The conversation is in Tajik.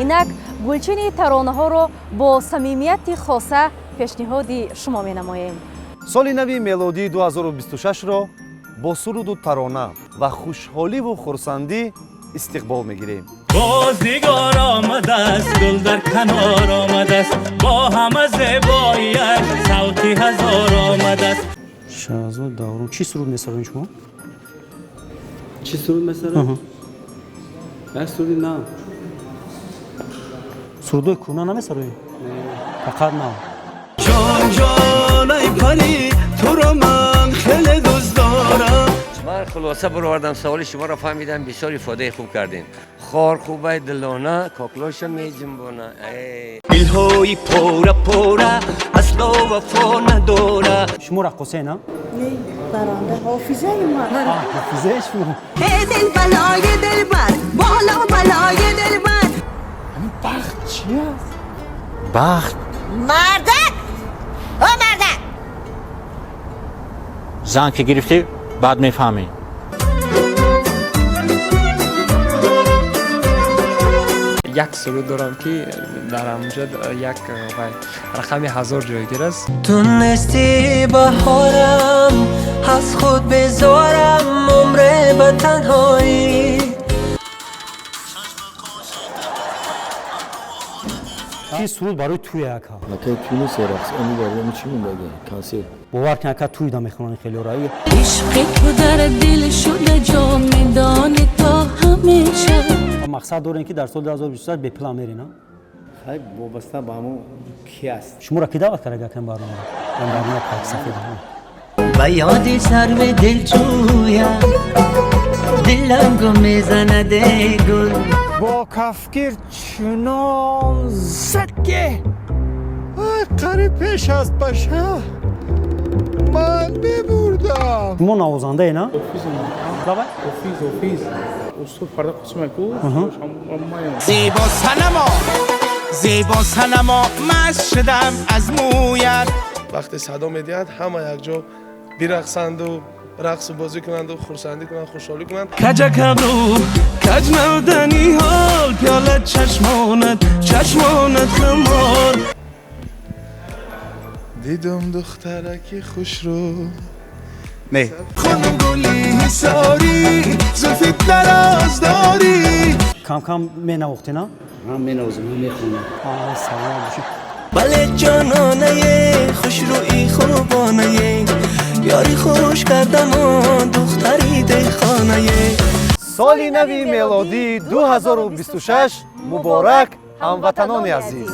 инак гулчини таронаҳоро бо самимияти хоса пешниҳоди шумо менамоем. соли нави мелодии 2026-ро бо суруду тарона ва хушҳоливу хурсандӣ истиқбол мегирем. بازیگار آمده است گل در کنار آمده است با همه زیبایی‌اش صوتی هزار آمده است. شهرزاد دوران چی سرود می‌سرایین شما؟ چی سرود می‌سرایین؟ یک سرودی نه. سرودای کهنه نمی‌سرایین؟ فقط نه. جان جان ای پری تو رو من خیلی دوست دارم. من خلاصه برآوردم سوال شما را فهمیدم بسیار ifade خوب کردین. خار خوبه دلانه کاکلاش می جنبانه. دلهای پورا پورا اصلا وفا نداره. شما رقاصه نه؟ نه برنده حافظه من. حافظه شما. دل بلای دلبر بالا بلای دلبر. همین بخت چی است؟ بخت مردک مردک زن که گرفتی بعد میفهمی. یک سرود دارم که در امجد یک رقم 1000 جایگیر است. تونستی بهارم از خود بذارم عمر به تنهایی. چی سرود برای توی اکا؟ اکا توی سرخص امی برای چی می‌بگه؟ کانسل. باور کن اکا توی دا میخونن خیلی رایی. عشق تو در دل شده جا میدانی تا همیشه. مقصد داره اینکه در سال 2023 به پلان میری نه؟ خیلی وابسته به همون کی است؟ شما را کی دعوت کرده کن برنامه؟ من برنامه پاک سفید هم. به یاد سر به دل جویم دلم گم میزنه گل. با کفگیر چنان زد که قریب پیش از باشه من میبردم. شما نوازنده ای نه؟ اوفیز اصول فردا قسمه کو زیبا سنما مست شدم از مویت. وقتی صدا میدهد همه یک جا بیرقصند و رقص و بازی کنند و خرسندی کنند خوشحالی کنند. کج کبرو کج مردنی حال پیاله چشمانت خمار. دیدم دخترکی خوش رو نه خانم گلی حساری زلفت دراز داری. کم کم می نواختی نه؟ من مینوازم من میخونم. سلام باشی. بله جانانه خوش روی خوبانه یاری خوش کردم و دختری دیخانه. соли нави мелодии 2026 муборак ҳамватанони азиз.